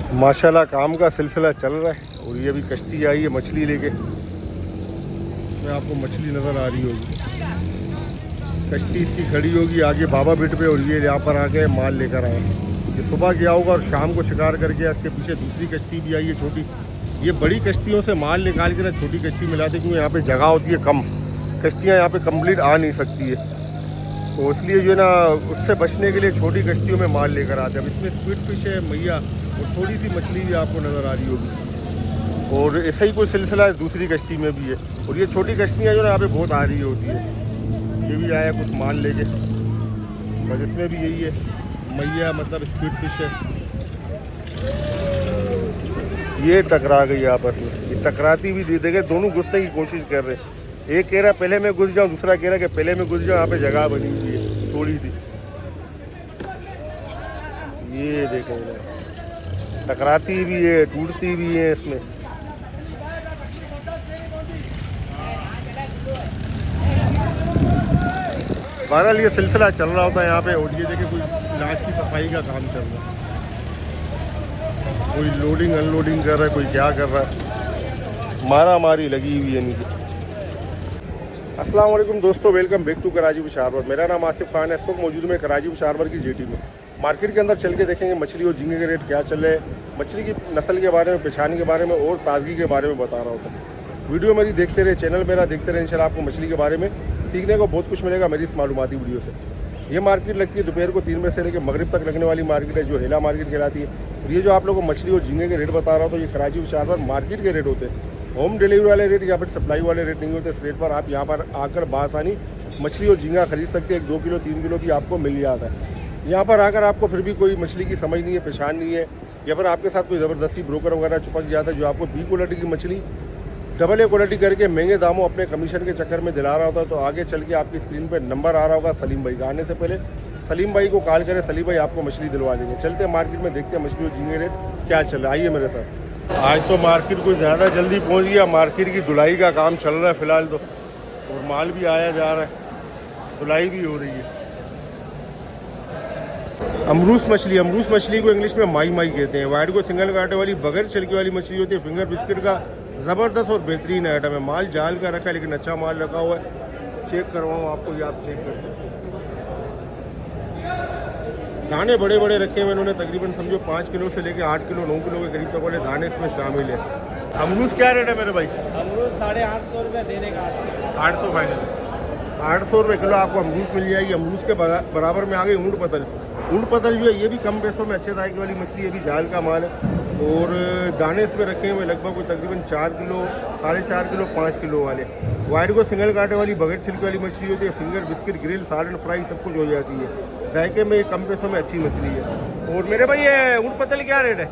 माशाल्लाह काम का सिलसिला चल रहा है और ये भी कश्ती आई है मछली लेके। इसमें आपको मछली नज़र आ रही होगी, कश्ती इसकी खड़ी होगी आगे बाबा बिट पे और ये यहाँ पर आके माल लेकर आए। ये सुबह गया होगा और शाम को शिकार करके इसके पीछे दूसरी कश्ती भी आई है छोटी। ये बड़ी कश्तियों से माल निकाल के ना छोटी कश्ती मिलाते क्योंकि यहाँ पे जगह होती है कम, कश्तियाँ यहाँ पे कंप्लीट आ नहीं सकती है, तो इसलिए जो है ना उससे बचने के लिए छोटी कश्तियों में माल लेकर आते हैं। अब इसमें स्क्विड फिश है मैया और थोड़ी सी मछली भी आपको नज़र आ रही होगी और ऐसा ही कोई सिलसिला दूसरी कश्ती में भी है। और ये छोटी कश्तियाँ जो है यहाँ पे बहुत आ रही होती है। ये भी आया कुछ माल लेके, बस इसमें भी यही है मैया मतलब स्क्विड फिश है। ये टकरा गई आपस में, ये टकराती भी देखे, दोनों घुसने की कोशिश कर रहे हैं। एक कह रहा पहले मैं घुस जाऊँ, दूसरा कह रहा कि पहले मैं घुस जाऊँ, यहाँ पे जगह बनी हुई है थोड़ी सी। ये देखें टकराती भी है टूटती भी है इसमें। बहरहाल ये सिलसिला चल रहा होता है यहाँ पे। और ये देखे कोई इलाज की सफाई का काम चल रहा है, कोई लोडिंग अनलोडिंग कर रहा है, कोई क्या कर रहा है, मारा मारी लगी हुई है नीचे। अस्सलाम वालेकुम दोस्तों, welcome back to Karachi fish harbour. मेरा नाम आसिफ खान है। इस वक्त मौजूद में कराची फिश हार्बर की जेटी में। मार्केट के अंदर चल के देखेंगे मछली और झींगे के रेट क्या चल रहे हैं, मछली की नस्ल के बारे में, पहचान के बारे में और ताजगी के बारे में बता रहा हूँ। वीडियो मेरी देखते रहे, चैनल मेरा देखते रहे, इंशाल्लाह आपको मछली के बारे में सीखने को बहुत कुछ मिलेगा मेरी इस मालूमाती वीडियो से। ये मार्केट लगती है दोपहर को 3 बजे से लेकर मगरिब तक लगने वाली मार्केट है, जो हेला मार्केट कहलाती है। और ये जो आप लोगों को मछली और झींगे के रेट बता रहा हूँ, तो ये कराची फिश हार्बर मार्केट के रेट होते हैं। होम डिलीवरी वाले रेट या फिर सप्लाई वाले रेट नहीं होते। इस रेट पर आप यहाँ पर आकर बासानी मछली और झींगा खरीद सकते हैं। 2 किलो 3 किलो भी आपको मिल जाता है। यहाँ पर आकर आपको फिर भी कोई मछली की समझ नहीं है, पहचान नहीं है, या फिर आपके साथ कोई ज़बरदस्ती ब्रोकर वगैरह चिपक जाता है जो आपको बी क्वालिटी की मछली डबल ए क्वालिटी करके महंगे दामों अपने कमीशन के चक्कर में दिला रहा होता है। तो आगे चल के आपकी स्क्रीन पर नंबर आ रहा होगा सलीम भाई का, आने से पहले सलीम भाई को कॉल करें, सलीम भाई आपको मछली दिलवा देंगे। चलते हैं मार्केट में, देखते हैं मछली और झींगे रेट क्या चल रहा है। आइए मेरे साथ। आज तो मार्केट को ज़्यादा जल्दी पहुंच गया, मार्केट की धुलाई का काम चल रहा है फ़िलहाल तो, और माल भी आया जा रहा है, धुलाई भी हो रही है। अमरूस मछली को इंग्लिश में माई माई कहते हैं। वाइट को सिंगल कांटे वाली बगैर छिलके वाली मछली होती है। फिंगर बिस्किट का ज़बरदस्त और बेहतरीन आइटम है। माल जाल का रखा है लेकिन अच्छा माल रखा हुआ है। चेक करवाऊँ आपको, ये आप चेक कर सकते हैं। दाने बड़े बड़े रखे हुए इन्होंने, तकरीबन समझो 5 किलो से लेके 8 किलो 9 किलो के करीब तक वाले दाने इसमें शामिल है। अमरूस क्या रेट है मेरे भाई? अमरूद 850 रुपये देने का। 800 फाइनल, 800 रुपये किलो आपको अमरूस मिल जाएगी। अमरूस के बराबर में आ गई ऊँट पतल। ऊँट पतल जो है ये भी कम पैसों में अच्छे जायके वाली मछली, ये भी जाल का माल है। और दाने इसमें रखे हुए लगभग तकरीबन 4 किलो 4.5 किलो 5 किलो वाले। वाइट को सिंगल कांटे वाली बगैर छिलके वाली मछली होती है। फिंगर बिस्किट ग्रिल सालन फ्राई सब कुछ हो जाती है। जायके में कम पैसों में अच्छी मछली है। और मेरे भाई ये ऊँट पतल क्या रेट है?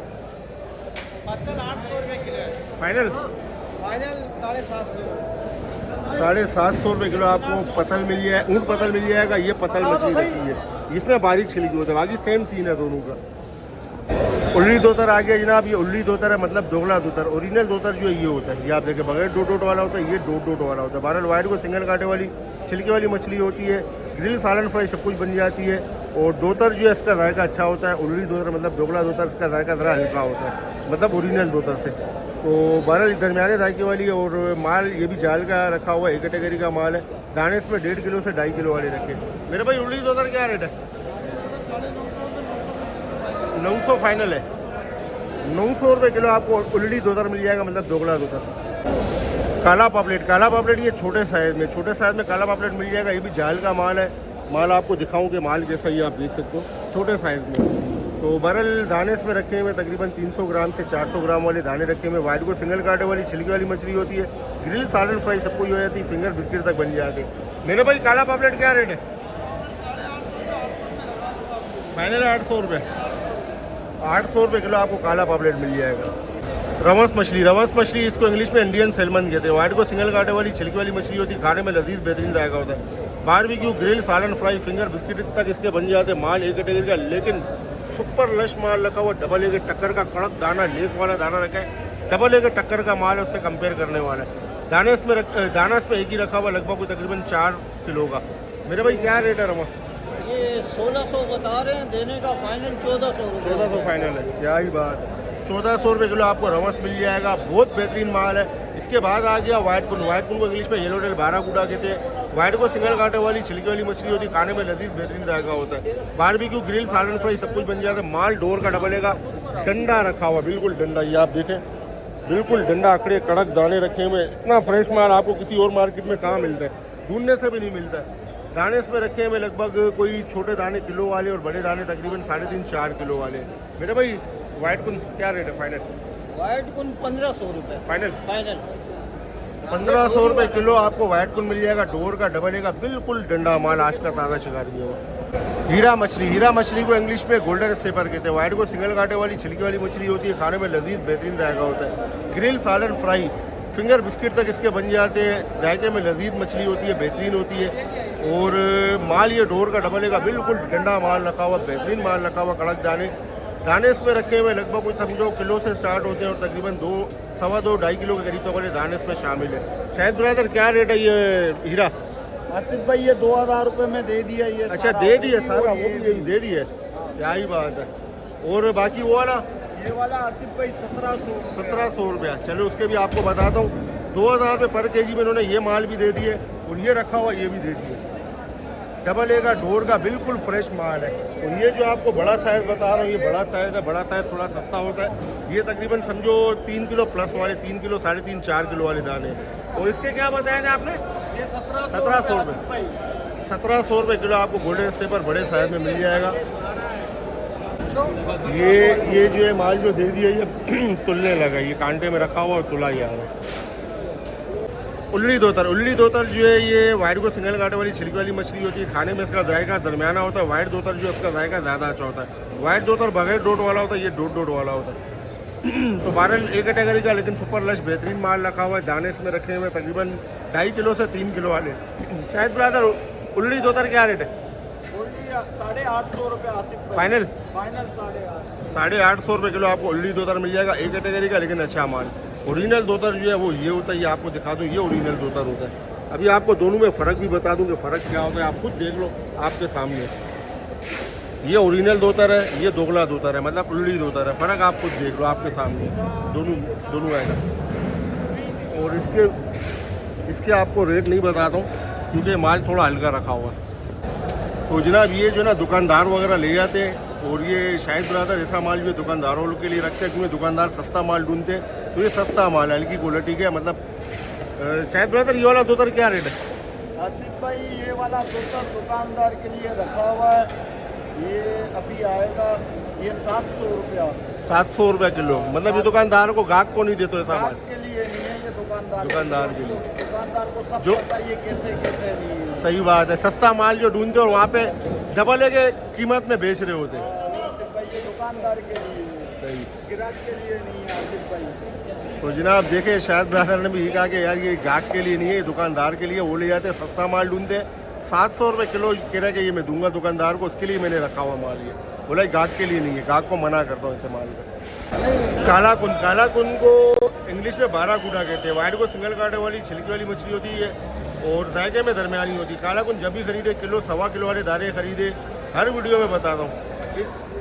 पत्तल 800 रुपये किलो है फाइनल। 750। 750 रुपये किलो आपको पतल मिल जाए, ऊँट पतल मिल जाएगा। ये पतल मछली रखी है, इसमें बारीक छिलकी होता है, बाकी सेम सीन है दोनों का। उल्ली दोतर आ गया जनाब, ये उल्ली दोतर है, मतलब दोगला दोतर। ओरिजिनल दोतर जो है ये होता है, ये आप देखें बगैर डोट वाला होता है, ये डोट वाला होता है। बहरहाल वाइट को सिंगल कांटे वाली छिलके वाली मछली होती है। ग्रिल सालन फ्राई सब कुछ बन जाती है। और दोतर जो है इसका जायका अच्छा होता है। उल्ली दोतर मतलब दोगला दोतर, इसका जायका ज़रा हल्का होता है, मतलब ओरिजिनल दोतर से। तो बहरहाल दरमियाने जायके वाली है। और माल ये भी जाल का रखा हुआ है, एक कैटेगरी का माल है। दाने इसमें 1.5 किलो से 2.5 किलो वाले रखे। मेरे भाई उल्ली दोतर क्या रेट है? 900 फाइनल है। 900 रुपये किलो आपको उल्ली दोतर मिल जाएगा, मतलब दोगला दोतर। काला पापलेट ये छोटे साइज़ में काला पापलेट मिल जाएगा। ये भी जाल का माल है। माल आपको दिखाऊं कि माल जैसा ही आप देख सकते हो, छोटे साइज़ में। तो बहरहाल दाने इसमें रखे हुए तकरीबन 300 ग्राम से 400 ग्राम वाले दाने रखे हुए। वाइट को सिंगल कांटे वाली छिलकी वाली मछली होती है। ग्रिल सालन फ्राई सब कुछ हो जाती है, फिंगर बिस्किट तक बन जाती है। मेरे भाई काला पापलेट क्या रेट है? फाइनल 800 रुपये। 800 रुपये किलो आपको काला पापलेट मिल जाएगा। रवस मछली इसको इंग्लिश में इंडियन सैल्मन कहते हैं। वाइट को सिंगल कांटे वाली छिलकी वाली मछली होती है, खाने में लजीज बेहतरीन जायका होता है। बारबेक्यू ग्रिल सालन फ्राई फिंगर बिस्किट तक इसके बन जाते हैं। माल एक कैटेगरी का, लेकिन सुपर लश माल रखा हुआ। डबल ए के टक्कर का कड़क दाना, लेस वाला दाना रखा है। डबल ए के टक्कर का माल है, उससे कंपेयर करने वाला है। दाना इसमें एक ही रखा हुआ, लगभग तकरीबन 4 किलो का। मेरे भाई क्या रेट है रमस? ये 1600 बता रहे हैं, देने का फाइनल 1400। 1400 फाइनल है, क्या ही बात है। 1400 रुपये किलो आपको रमस मिल जाएगा, बहुत बेहतरीन माल है। इसके बाद आ गया वाइट कुन। वाइट कुन को इंग्लिश में येलो टेल बाराकूडा कहते हैं। वाइट को सिंगल कांटे वाली छिलके वाली मछली होती है, खाने में लजीज बेहतरीन जायका होता है। बारबेक्यू ग्रिल सालन फ्राई सब कुछ बन जाता है। माल डोर का डबलेगा, डंडा रखा हुआ बिल्कुल डंडा, ये आप देखें बिल्कुल डंडा अकड़े कड़क दाने रखे हुए। इतना फ्रेश माल आपको किसी और मार्केट में कहाँ मिलता है, ढूंढने से भी नहीं मिलता है। दाने इसमें रखे हुए लगभग कोई छोटे दाने किलो वाले और बड़े दाने तकरीबन 3.5-4 किलो वाले। मेरे भाई वाइट कुन क्या रेट है फाइनल? वाइट कुन 1500 रुपये फाइनल फाइनल। 1500 रुपये किलो आपको वाइट कुन मिल जाएगा, डोर का डबलेगा, बिल्कुल डंडा माल, आज का ताज़ा शिकार किया हुआ। हीरा मछली, हीरा मछली को इंग्लिश में गोल्डन स्टेपर कहते हैं। वाइट को सिंगल कांटे वाली छिलके वाली मछली होती है, खाने में लजीज बेहतरीन जायका होता है। ग्रिल सालन फ्राई फिंगर बिस्किट तक इसके बन जाते हैं, जायके में लजीज मछली होती है, बेहतरीन होती है। और माल ये डोर का डबलेगा, बिल्कुल डंडा माल रखा हुआ, बेहतरीन माल रखा हुआ, कड़क दाने। दाने इसमें रखे हुए लगभग कुछ समझो किलो से स्टार्ट होते हैं और तकरीबन 2-2.5 किलो के करीब तक वाले दाने इसमें शामिल है। शायद ब्रदर क्या रेट है ये हीरा? आसिफ भाई ये 2000 रुपये में दे दिया ये। अच्छा दे दिया सारा, वो भी दे दिया, क्या ही बात है। और बाकी वो वाला ये वाला आसिफ भाई 1700 रुपया। चलो उसके भी आपको बताता हूँ, 2000 रुपये पर केजी में इन्होंने ये माल भी दे दिए और ये रखा हुआ ये भी दे दिए। डबल ए का डोर का बिल्कुल फ्रेश माल है। और ये जो आपको बड़ा साइज़ बता रहा हूँ, ये बड़ा साइज़ है। बड़ा साइज़ थोड़ा सस्ता होता है, ये तकरीबन समझो 3 किलो प्लस वाले, 3 किलो 3.5-4 किलो वाले दाने। और इसके क्या बताया था आपने? ये 1700 रुपये। 1700 रुपये किलो आपको गोल्डन स्टेपर बड़े साइज़ में मिल जाएगा। ये जो है माल जो दे दिया ये तुलने लगा, ये कांटे में रखा हुआ और तुला ही आ रहा है। उल्ली दोतर, उल्ली दोतर जो है ये वाइट को सिंगल कांटे वाली छिलकी वाली मछली होती है, खाने में इसका जायका दरमियाना होता है। वाइट दोतर जो है उसका जायका ज़्यादा अच्छा होता है। वाइट दोतर बगैर डोट वाला होता है, ये डोट वाला होता है। तो 12 एक कैटेगरी का लेकिन सुपर लश बेहतरीन माल रखा हुआ है। दाने इसमें रखे हुए तकरीबन 2.5 किलो से 3 किलो वाले। शायद ब्रदर उल्ली दोतर क्या रेट है? 850 रुपये आसिफ भाई। फाइनल 850 रुपये किलो आपको उल्ली दोतर मिल जाएगा, एक कैटेगरी का लेकिन अच्छा माल। ओरिजिनल दोतर जो है वो ये होता है, ये आपको दिखा दूँ, ये ओरिजिनल दोतर होता है। अभी आपको दोनों में फ़र्क भी बता दूँ कि फ़र्क क्या होता है, आप खुद देख लो आपके सामने। ये ओरिजिनल दोतर है, ये दोगला दोतर है, मतलब उल्ली दोतर है। फ़र्क आप खुद देख लो आपके सामने, दोनों आएगा। और इसके आपको रेट नहीं बताता हूँ क्योंकि माल थोड़ा हल्का रखा हुआ है। तो जनाब ये जो ना दुकानदार वगैरह ले जाते हैं, और ये शायद ब्रदर ऐसा माल जो दुकानदारों के लिए रखते हैं क्योंकि दुकानदार सस्ता माल ढूंढते हैं। तो ये सस्ता माल है, हल्की क्वालिटी का, मतलब शायद ब्रदर ये वाला दोतर क्या रेट है? आसिफ भाई ये वाला दोतर दुकानदार के लिए रखा हुआ है, ये अभी आएगा ये 700 रुपया। 700 रुपये किलो, मतलब ये दुकानदार को गाहक को नहीं देते ऐसा माल? के लिए नहीं है ये, दुकानदार के लिए। दुकानदार को सब जो पता ये कैसे नहीं है। सही बात है, सस्ता माल जो ढूंढते और वहाँ पे डबल के कीमत में बेच रहे होते हैं। आसिफ भाई ये दुकानदार के लिए, सही, ग्राहक के लिए नहीं है आसिफ भाई। तो जनाब देखे शायद ब्रदर ने भी कहा कि यार ये गाहक के लिए नहीं है, दुकानदार के लिए। वो ले जाते सस्ता माल ढूंढते। 700 रुपये किलो कह रहा है कि ये मैं दूंगा दुकानदार को, उसके लिए मैंने रखा हुआ माल। ये बोला गाहक के लिए नहीं है, गाहक को मना करता हूँ ऐसे माल का। काला कुन को इंग्लिश में बाराकूडा कहते हैं। वाइट को सिंगल कांटे वाली छिलकी वाली मछली होती है और जायके में दरमियानी होती है। काला कुन जब भी खरीदे किलो 1.25 किलो वाले दाने खरीदे, हर वीडियो में बताता हूँ,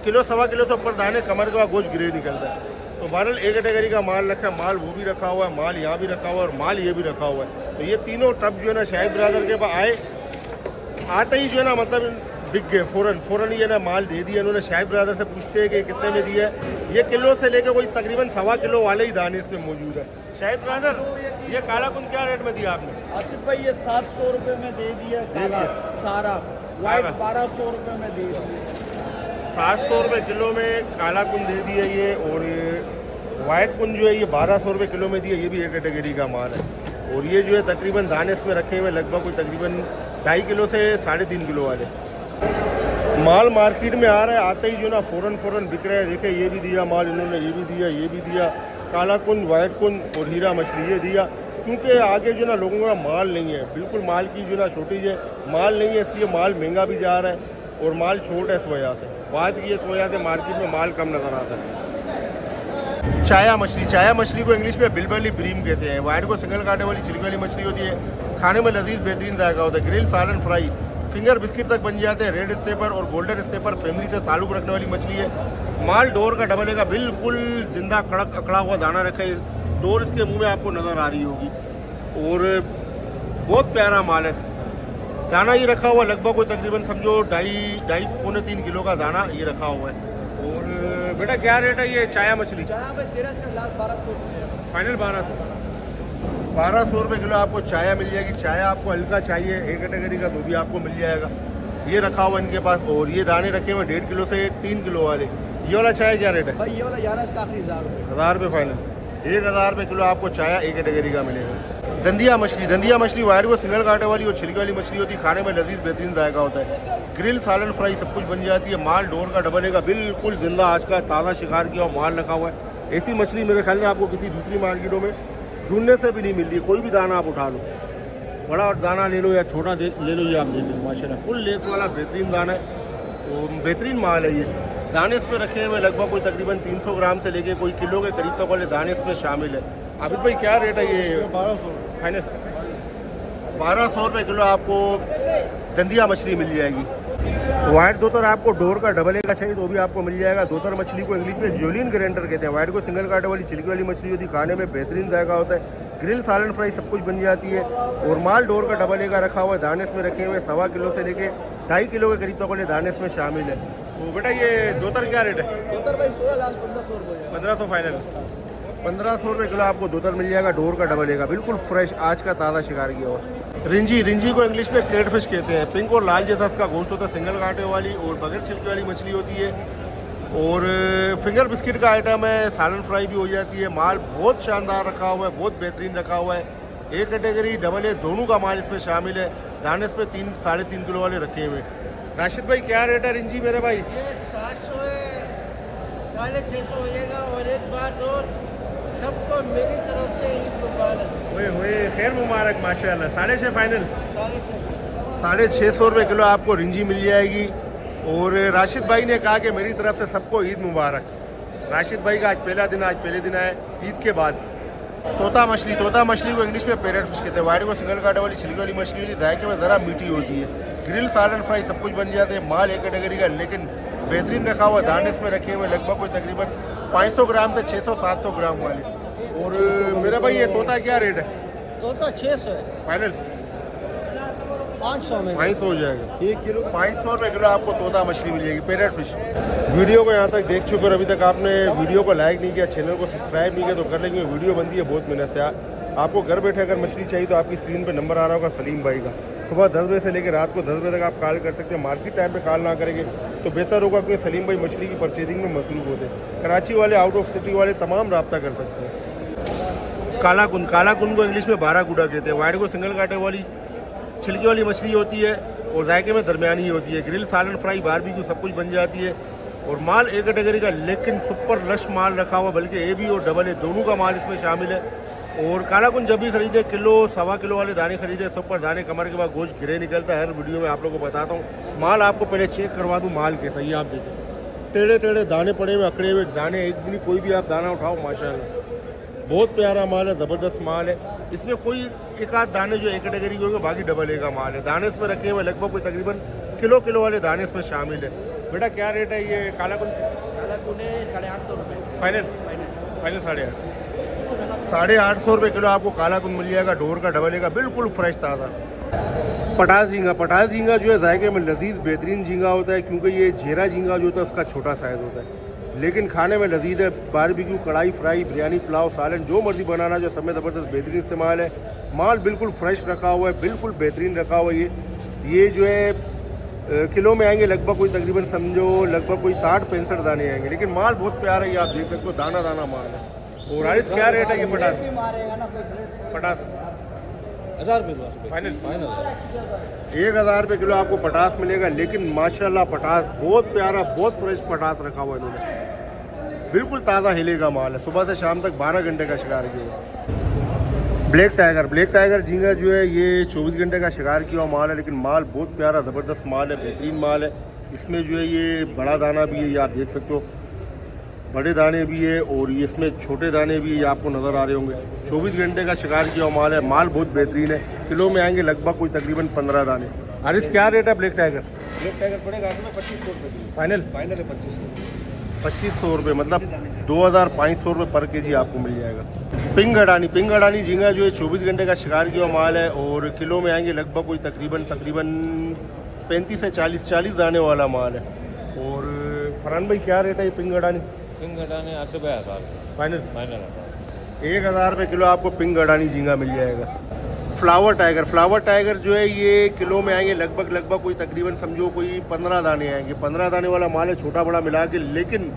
किलो 1.25 किलो से ऊपर दाने कमर का गोश्त गिरे निकलता है। तो बहरहाल एक कैटेगरी का माल रखा है, माल वो भी रखा हुआ है, माल यहाँ भी रखा हुआ है और माल ये भी रखा हुआ है। तो ये तीनों टब जो है ना शाहिद ब्रदर के पास आते ही जो है ना मतलब बिक गए फ़ौरन ये ना माल दे दिया इन्होंने। शाहिद ब्रदर से पूछते हैं कि कितने में दिया है। ये किलो से लेकर कोई तकरीबन 1.25 किलो वाले ही दाने इसमें मौजूद है। शाहिद ब्रदर ये काला कुन क्या रेट में दिया आपने? आसिफ भाई ये 700 रुपये में दे दिया काला सारा, वाइट 1200 रुपये में दे दिया। 700 रुपये किलो में काला कुन दे दिया ये, और ये वाइट कुन जो है ये 1200 रुपये किलो में दिया। ये भी एक कैटेगरी का माल है। और ये जो है तकरीबन दाने इसमें रखे हुए लगभग कोई तकरीबन 2.5 किलो से 3.5 किलो वाले माल मार्केट में आ रहा है। आते ही जो ना फ़ौरन बिक रहा है। देखे ये भी दिया माल इन्होंने, ये भी दिया काला कुन, वाइट कुन और हीरा मछली ये दिया। क्योंकि आगे जो ना लोगों का माल नहीं है, बिल्कुल माल की जो ना शॉर्टेज है, माल नहीं है, इसलिए माल महंगा भी जा रहा है और माल छोट है। इस वजह से बात की, इस वजह से मार्केट में माल कम नज़र आता है। चाया मछली को इंग्लिश में बिलबली ब्रीम कहते हैं। वाइट को सिंगल कांटे वाली छिलकी वाली मछली होती है, खाने में लजीज बेहतरीन जायका होता है। ग्रिल सालन फ्राई फिंगर बिस्किट तक बन जाते हैं। रेड स्टेपर और गोल्डन स्टेपर फैमिली से ताल्लुक़ रखने वाली मछली है। माल डोर का डबल का बिल्कुल जिंदा कड़क अकड़ा हुआ दाना रखा है। डोर इसके मुंह में आपको नज़र आ रही होगी और बहुत प्यारा माल है। दाना ये रखा हुआ लगभग कोई तकरीबन समझो 2.5-3 किलो का दाना ये रखा हुआ है। और बेटा क्या रेट है ये चाया मछली? चाया में 13 से लास्ट 1200 फाइनल 1200 रुपये किलो आपको चाया मिल जाएगी। चाया आपको हल्का चाहिए एक कैटेगरी का तो भी आपको मिल जाएगा। ये रखा हुआ इनके पास और ये दाने रखे हुए 1.5 किलो से 3 किलो वाले। ये वाला चाय क्या रेट है? भाई ये वाला 11 का आखिरी 1000 रुपये फाइनल। 1000 रुपये किलो आपको चाया एक कैटेगरी का मिलेगा। दंदिया मछली वायर को सिंगल कांटे वाली और छिलके वाली मछली होती है। खाने में लजीज बेहतरीन जायका होता है। ग्रिल सालन फ्राई सब कुछ बन जाती है। माल डोर का डबल का बिल्कुल जिंदा आज का ताज़ा शिकार किया और माल रखा हुआ है। ऐसी मछली मेरे ख्याल में आपको किसी दूसरी मार्केटों में ढूंढने से भी नहीं मिलती। कोई भी दाना आप उठा लो, बड़ा दाना ले लो या छोटा ले लो, ये आप देख लो माशाल्लाह फुल लेस वाला बेहतरीन दाना है। तो बेहतरीन माल है ये। दाने इसमें रखे हुए लगभग कोई तकरीबन 300 ग्राम से लेके कोई किलो के करीब तक वाले दाने इसमें शामिल है। आबिद भाई क्या रेट है ये? 1200 फाइनल 1200 रुपये किलो आपको दंदिया मछली मिल जाएगी। वाइट दोतर आपको डोर का डबल का चाहिए तो भी आपको मिल जाएगा। दोतर मछली को इंग्लिश में ज्योलिन ग्रेंटर कहते हैं। वाइट को सिंगल कांटे वाली छिलकी वाली मछली होती है। खाने में बेहतरीन जायका होता है। ग्रिल सालन फ्राई सब कुछ बन जाती है। और माल डोर का डबल का रखा हुआ है। दाने इसमें रखे हुए 1.25 किलो से लेके 2.5 किलो के करीब तक वाले दाने इसमें शामिल है। तो बेटा ये दोतर क्या रेट है? दोतर भाई 16 लास्ट 1500 रुपये 1500 फाइनल 1500 रुपये किलो आपको दोतर मिल जाएगा। डोर का डबल का बिल्कुल फ्रेश आज का ताज़ा शिकार किया हुआ। रिंजी को इंग्लिश में कैटफिश कहते हैं। पिंक और लाल जैसा इसका गोश्त होता है। सिंगल कांटे वाली और बगैर छिलके वाली मछली होती है। और फिंगर बिस्किट का आइटम है। सालन फ्राई भी हो जाती है। माल बहुत शानदार रखा हुआ है, बहुत बेहतरीन रखा हुआ है। एक कैटेगरी डबल है, दोनों का माल इसमें शामिल है। दाने इसमें 3-3.5 किलो वाले रखे हुए। राशिद भाई क्या रेट है रिंजी मेरे भाई? ये 700 है, 650 हो जाएगा। और एक बात और, सबको मेरी तरफ से ईद मुबारक। ओए खैर मुबारक माशाल्लाह। 650 फाइनल 650 रुपये किलो आपको रिंजी मिल जाएगी। और राशिद भाई ने कहा कि मेरी तरफ से सबको ईद मुबारक। राशिद भाई का आज पहले दिन है ईद के बाद। तोता मछली को इंग्लिश में पैरेट फिश कहते हैं। वाइट को सिंगल कांटे वाली छिलके वाली मछली होती है। जायके में ज़रा मीठी होती है। ग्रिल सालन फ्राई सब कुछ बन जाते हैं। माल एक कैटेगरी का लेकिन बेहतरीन रखा हुआ। दाने इसमें रखे हुए लगभग कोई तकरीबन 500 ग्राम से 600-700 ग्राम वाले। और मेरा भाई ये तोता क्या रेट है? तोता 600 है, फाइनल 500 में 500 हो जाएगा। 1 किलो 500 रुपये किलो आपको तोता मछली मिल जाएगी पैरेट फिश। वीडियो को यहाँ तक देख चुके और अभी तक आपने वीडियो को लाइक नहीं किया, चैनल को सब्सक्राइब नहीं किया तो कर लेंगे। वीडियो बनती है बहुत मेहनत से। आपको घर बैठे अगर मछली चाहिए तो आपकी स्क्रीन पे नंबर आ रहा होगा सलीम भाई का। सुबह 10 बजे से लेकर रात को 10 बजे तक आप कॉल कर सकते हैं। मार्केट टाइम पे कॉल ना करेंगे तो बेहतर होगा क्योंकि सलीम भाई मछली की परचेजिंग में मसरूफ होते हैं। कराची वाले, आउट ऑफ सिटी वाले तमाम रब्ता कर सकते हैं। काला कुन को इंग्लिश में बाराकुडा कहते हैं। वाइट को सिंगल कांटे वाली छिलकी वाली मछली होती है और जायके में दरमियानी होती है। ग्रिल सालन फ्राई बारबेक्यू सब कुछ बन जाती है। और माल एक कैटेगरी का लेकिन सुपर रश माल रखा हुआ, बल्कि ए बी और डबल ए दोनों का माल इसमें शामिल है। और काला कुन जब भी खरीदे किलो 1.25 किलो वाले दाने खरीदे, सब पर दाने कमर के बाद गोश्त गिरे निकलता है। हर वीडियो में आप लोगों को बताता हूँ। माल आपको पहले चेक करवा दूँ माल कैसा। ये आप देखें टेढ़े दाने पड़े हुए, अकड़े हुए दाने, एक भी नहीं कोई भी आप दाना उठाओ माशाल्लाह बहुत प्यारा माल है, ज़बरदस्त माल है। इसमें कोई एक आध दाने जो एक कैटेगरी के होंगे, बाकी डबल ए का माल है। दाने इसमें रखे हुए लगभग कोई तकरीबन किलो वाले दाने इसमें शामिल है। बेटा क्या रेट है ये काला कुन? 850 रुपये फाइनल 850 रुपये किलो आपको काला कुन मिल जाएगा। डोर का डबल ए का बिल्कुल फ्रेश ताज़ा। पटास झींगा जो है जायके में लजीज बेहतरीन झींगा होता है क्योंकि ये झेरा झींगा जो होता है उसका छोटा साइज़ होता है लेकिन खाने में लजीज है। बारबेक्यू, कढ़ाई फ्राई, बिरयानी, पुलाव, सालन जो मर्जी बनाना जो सब में ज़बरदस्त बेहतरीन इस्तेमाल है। माल बिल्कुल फ्रेश रखा हुआ है, बिल्कुल बेहतरीन रखा हुआ है। ये जो है किलो में आएंगे लगभग कोई तकरीबन समझो लगभग कोई 60-65 दाने आएंगे लेकिन माल बहुत प्यारा है। ये आप देख सकते हो दाना माल है। और आइस क्या रेट है ये पटास? 1000 रुपये फाइनल 1000 रुपये किलो आपको पटास मिलेगा। लेकिन माशाल्लाह पटास बहुत प्यारा, बहुत फ्रेश पटास रखा हुआ है इन्होंने। बिल्कुल ताज़ा हिलेगा माल है। सुबह से शाम तक 12 घंटे का शिकार किया। ब्लैक टाइगर झींगा जो है ये 24 घंटे का शिकार किया हुआ माल है लेकिन माल बहुत प्यारा ज़बरदस्त माल है, बेहतरीन माल है। इसमें जो है ये बड़ा दाना भी है, ये आप देख सकते हो बड़े दाने भी है और ये इसमें छोटे दाने भी ये आपको नज़र आ रहे होंगे। 24 घंटे का शिकार किया हुआ माल है। माल बहुत बेहतरीन है। किलो में आएंगे लगभग कोई तकरीबन 15 दाने। आरिस क्या रेट है ब्लैक टाइगर? पड़ेगा 2500 रुपये फाइनल है 2500। 2500 रुपये, मतलब 2500 रुपये पर केजी आपको मिल जाएगा। पिंग अडानी झींगा जो है 24 घंटे का शिकार किया माल है और किलो में आएंगे लगभग कोई तकरीबन 35 से 40 दाने वाला माल है। और फरहान भाई क्या रेट है ये ping Adani? Ping Adani 8,000 final final 1000 रुपये किलो आपको पिंग अडानी झींगा मिल जाएगा। फ्लावर टाइगर जो है ये किलो में आएंगे लगभग कोई तकरीबन समझो कोई 15 दाने आएंगे। 15 दाने वाला माल है, छोटा बड़ा मिला के, लेकिन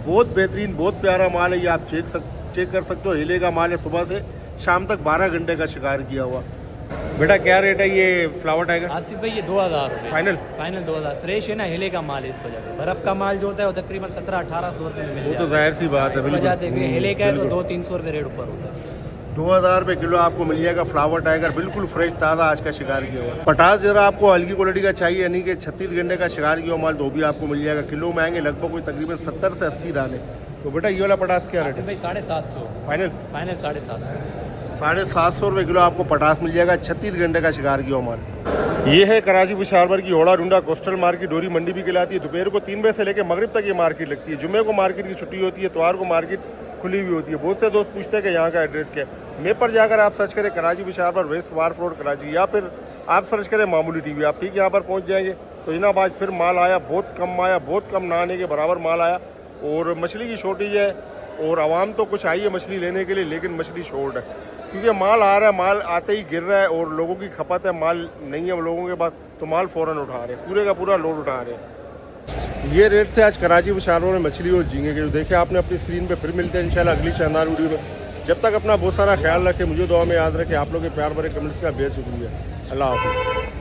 बहुत बेहतरीन बहुत प्यारा माल है। ये आप चेक कर सकते हो। हिले का माल है, सुबह से शाम तक 12 घंटे का शिकार किया हुआ। बेटा क्या रेट है ये फ्लावर टाइगर? आसिफ भाई ये 2000 रुपये फाइनल 2000। फ्रेश है ना, हिले का माल है इस वजह से। बर्फ़ का माल जो होता है वो तकरीबन 1700-1800 रुपये में मिल वो जाता तो जाहिर सी बात है, इस वजह से बिल्कुल। हिले का है तो 200-300 रुपये रेट ऊपर होता है। 2000 रुपये किलो आपको मिल जाएगा फ्लावर टाइगर, बिल्कुल फ्रेश ताज़ा आज का शिकार किया हुआ। पटास जरा आपको हल्की क्वालिटी का चाहिए, यानी कि 36 घंटे का शिकार किया हुआ माल, तो भी आपको मिल जाएगा। किलो में आएंगे लगभग कोई तकरीबन 70 से 80 दाने। तो बेटा ये वाला पटास क्या रेट आसिफ है? भाई 750 फाइनल 750। 750 रुपये किलो आपको पटास मिल जाएगा। 36 घंटे का शिकार किया हुआ माल। ये है कराची बुशारवर की होड़ा डुंडा कोस्टल मार्केट, डोरी मंडी भी कहलाती है। दोपहर को 3 बजे से लेकर मगरिब तक ये मार्केट लगती है। जुम्मे को मार्केट की छुट्टी होती है, इतवार को मार्केट खुली हुई होती है। बहुत से दोस्त पूछते हैं कि यहाँ का एड्रेस क्या है। मैप पर जाकर आप सर्च करें कराची बुशारवर वेस्ट वार्फ रोड कराची, या फिर आप सर्च करें मामूली टीवी, आप ठीक यहाँ पर पहुँच जाएंगे। तो जनाब आज फिर माल आया, बहुत कम ना आने के बराबर माल आया। और मछली की शॉर्टेज है और आवाम तो कुछ आई है मछली लेने के लिए, लेकिन मछली शॉर्ट है क्योंकि माल आ रहा है, माल आते ही गिर रहा है और लोगों की खपत है, माल नहीं है लोगों के पास, तो माल फ़ौरन उठा रहे हैं, पूरे का पूरा लोड उठा रहे हैं। ये रेट से आज कराची बुशारवर में मछली और झींगे के जो देखे आपने अपनी स्क्रीन पे, फिर मिलते हैं इंशाल्लाह अगली शानदार वीडियो में। जब तक अपना बहुत सारा ख्याल रखें, मुझे दुआ में याद रखें। आप लोग के प्यार भरे कमेंट्स का बेहद शुक्रिया। अल्लाह हाफ़िज़।